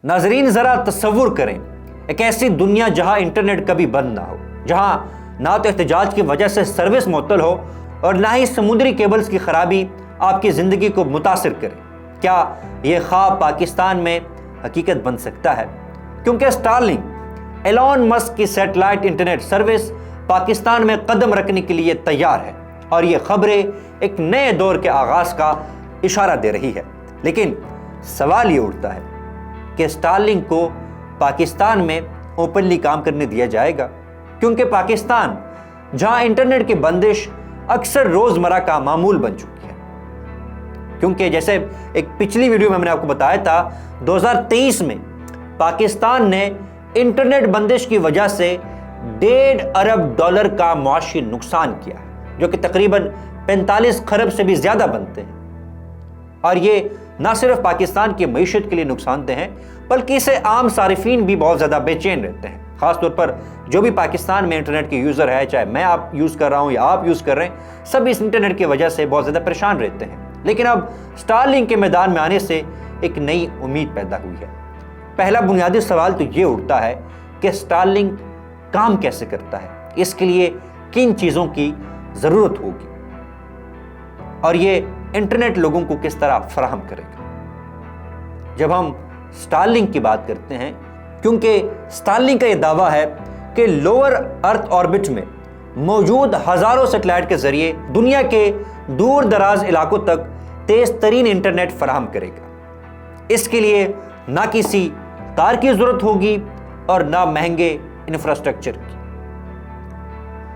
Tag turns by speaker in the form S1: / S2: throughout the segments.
S1: ناظرین ذرا تصور کریں ایک ایسی دنیا جہاں انٹرنیٹ کبھی بند نہ ہو، جہاں نہ تو احتجاج کی وجہ سے سروس معطل ہو اور نہ ہی سمندری کیبلز کی خرابی آپ کی زندگی کو متاثر کرے۔ کیا یہ خواب پاکستان میں حقیقت بن سکتا ہے؟ کیونکہ اسٹارلنک، ایلون مسک کی سیٹلائٹ انٹرنیٹ سروس پاکستان میں قدم رکھنے کے لیے تیار ہے اور یہ خبریں ایک نئے دور کے آغاز کا اشارہ دے رہی ہے۔ لیکن سوال یہ اٹھتا ہے کہ اسٹارلنک کو پاکستان میں اوپنلی کام کرنے دیا جائے گا؟ کیونکہ پاکستان جہاں انٹرنیٹ کی بندش اکثر روزمرہ کا معمول بن چکی ہے، کیونکہ جیسے ایک پچھلی ویڈیو میں نے آپ کو بتایا تھا 2023 میں پاکستان نے انٹرنیٹ بندش کی وجہ سے $1.5 ارب کا معاشی نقصان کیا ہے، جو کہ تقریباً 45 خرب سے بھی زیادہ بنتے ہیں۔ اور یہ نہ صرف پاکستان کی معیشت کے لیے نقصان دہ ہیں بلکہ اسے عام صارفین بھی بہت زیادہ بے چین رہتے ہیں، خاص طور پر جو بھی پاکستان میں انٹرنیٹ کے یوزر ہے، چاہے میں آپ یوز کر رہا ہوں یا آپ یوز کر رہے ہیں، سب اس انٹرنیٹ کی وجہ سے بہت زیادہ پریشان رہتے ہیں۔ لیکن اب اسٹارلنک کے میدان میں آنے سے ایک نئی امید پیدا ہوئی ہے۔ پہلا بنیادی سوال تو یہ اٹھتا ہے کہ اسٹارلنک کام کیسے کرتا ہے، اس کے لیے کن چیزوں کی ضرورت ہوگی اور یہ انٹرنیٹ لوگوں کو کس طرح فراہم کرے گا۔ جب ہم اسٹارلنک کی بات کرتے ہیں، کیونکہ اسٹارلنک کا یہ دعویٰ ہے کہ لوور ارتھ آربٹ میں موجود ہزاروں سیٹلائٹ کے ذریعے دنیا کے دور دراز علاقوں تک تیز ترین انٹرنیٹ فراہم کرے گا۔ اس کے لیے نہ کسی تار کی ضرورت ہوگی اور نہ مہنگے انفراسٹرکچر کی۔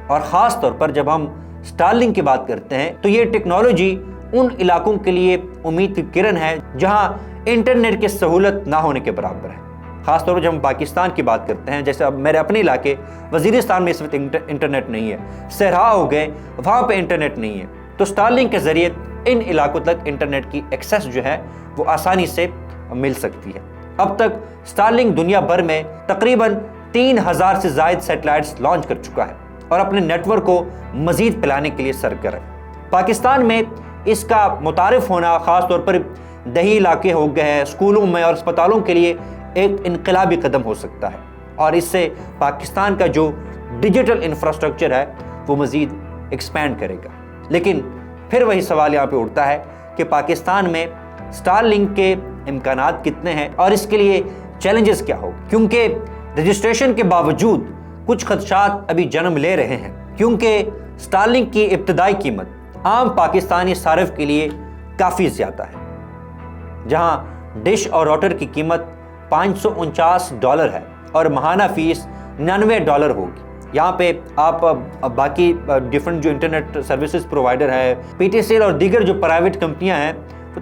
S1: اور خاص طور پر جب ہم اسٹارلنک کی بات کرتے ہیں تو یہ ٹیکنالوجی ان علاقوں کے لیے امید کی کرن ہے جہاں انٹرنیٹ کی سہولت نہ ہونے کے برابر ہے۔ خاص طور پر جب ہم پاکستان کی بات کرتے ہیں، جیسے اب میرے اپنے علاقے وزیرستان میں اس وقت انٹرنیٹ نہیں ہے، صحرا ہو گئے وہاں پہ انٹرنیٹ نہیں ہے، تو اسٹارلنک کے ذریعے ان علاقوں تک انٹرنیٹ کی ایکسیس جو ہے وہ آسانی سے مل سکتی ہے۔ اب تک اسٹارلنک دنیا بھر میں تقریباً 3000 سے زائد سیٹلائٹس لانچ کر چکا ہے اور اپنے نیٹ ورک کو مزید پھیلانے کے لیے سرگرم ہے۔ پاکستان میں اس کا متعارف ہونا خاص طور پر دیہی علاقے ہو گئے ہیں، اسکولوں میں اور اسپتالوں کے لیے ایک انقلابی قدم ہو سکتا ہے اور اس سے پاکستان کا جو ڈیجیٹل انفراسٹرکچر ہے وہ مزید ایکسپینڈ کرے گا۔ لیکن پھر وہی سوال یہاں پہ اٹھتا ہے کہ پاکستان میں اسٹارلنک کے امکانات کتنے ہیں اور اس کے لیے چیلنجز کیا ہو، کیونکہ رجسٹریشن کے باوجود کچھ خدشات ابھی جنم لے رہے ہیں، کیونکہ اسٹارلنک کی ابتدائی قیمت عام پاکستانی صارف کے لیے کافی زیادہ ہے۔ جہاں ڈش اور راؤٹر کی قیمت $549 ہے اور ماہانہ فیس $99 ہوگی۔ یہاں پہ آپ باقی ڈیفرنٹ جو انٹرنیٹ سروسز پرووائڈر ہے، پی ٹی سی ایل اور دیگر جو پرائیویٹ کمپنیاں ہیں،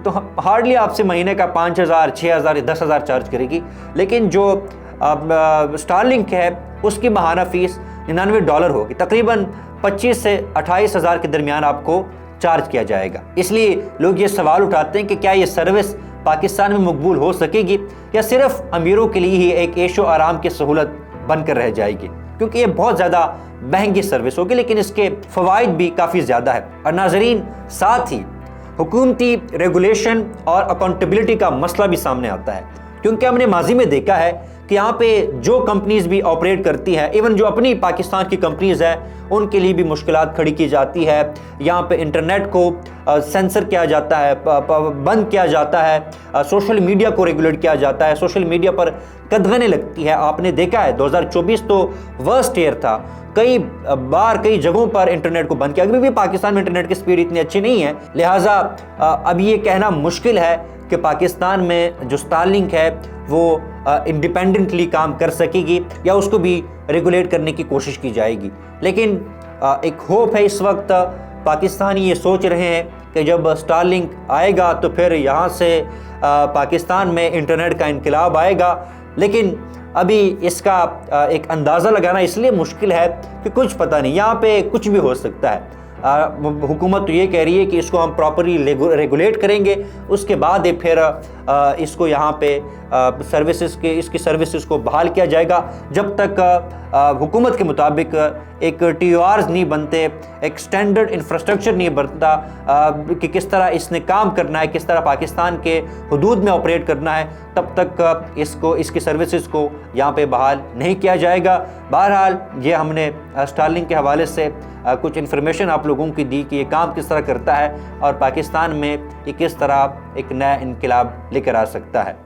S1: تو ہارڈلی آپ سے مہینے کا 5000 6000 10,000 چارج کرے گی، لیکن جو اسٹارلنک ہے اس کی ماہانہ فیس $99 ہوگی، تقریباً 25 سے 28 ہزار کے درمیان آپ کو چارج کیا جائے گا۔ اس لیے لوگ یہ سوال اٹھاتے ہیں کہ کیا یہ سروس پاکستان میں مقبول ہو سکے گی یا صرف امیروں کے لیے ہی ایک عیش و آرام کی سہولت بن کر رہ جائے گی، کیونکہ یہ بہت زیادہ مہنگی سروس ہوگی لیکن اس کے فوائد بھی کافی زیادہ ہے۔ اور ناظرین، ساتھ ہی حکومتی ریگولیشن اور اکاؤنٹیبلٹی کا مسئلہ بھی سامنے آتا ہے، کیونکہ ہم نے ماضی میں دیکھا ہے کہ یہاں پہ جو کمپنیز بھی آپریٹ کرتی ہیں، ایون جو اپنی پاکستان کی کمپنیز ہیں، ان کے لیے بھی مشکلات کھڑی کی جاتی ہے۔ یہاں پہ انٹرنیٹ کو سینسر کیا جاتا ہے، بند کیا جاتا ہے، سوشل میڈیا کو ریگولیٹ کیا جاتا ہے، سوشل میڈیا پر قدغنیں لگتی ہے۔ آپ نے دیکھا ہے 2024 تو ورسٹ ایئر تھا، کئی بار کئی جگہوں پر انٹرنیٹ کو بند کیا۔ ابھی بھی پاکستان میں انٹرنیٹ کی سپیڈ اتنی اچھی نہیں ہے، لہٰذا اب یہ کہنا مشکل ہے کہ پاکستان میں جو اسٹارلنک ہے وہ انڈیپینڈنٹلی کام کر سکے گی یا اس کو بھی ریگولیٹ کرنے کی کوشش کی جائے گی۔ لیکن ایک ہوپ ہے، اس وقت پاکستانی یہ سوچ رہے ہیں کہ جب اسٹارلنک آئے گا تو پھر یہاں سے پاکستان میں انٹرنیٹ کا انقلاب آئے گا، لیکن ابھی اس کا ایک اندازہ لگانا اس لیے مشکل ہے کہ کچھ پتہ نہیں، یہاں پہ کچھ بھی ہو سکتا ہے۔ حکومت تو یہ کہہ رہی ہے کہ اس کو ہم پراپرلی ریگولیٹ کریں گے، اس کے بعد پھر اس کو یہاں پہ اس کی سروسز کو بحال کیا جائے گا جب تک حکومت کے مطابق ایک TORs نہیں بنتے، ایک سٹینڈرڈ انفراسٹرکچر نہیں بنتا کہ کس طرح اس نے کام کرنا ہے، کس طرح پاکستان کے حدود میں آپریٹ کرنا ہے، تب تک اس کی سروسز کو یہاں پہ بحال نہیں کیا جائے گا۔ بہرحال یہ ہم نے اسٹارلنک کے حوالے سے کچھ انفارمیشن آپ لوگوں کی دی کہ یہ کام کس طرح کرتا ہے اور پاکستان میں یہ کس طرح ایک نیا انقلاب لے کر آ سکتا ہے۔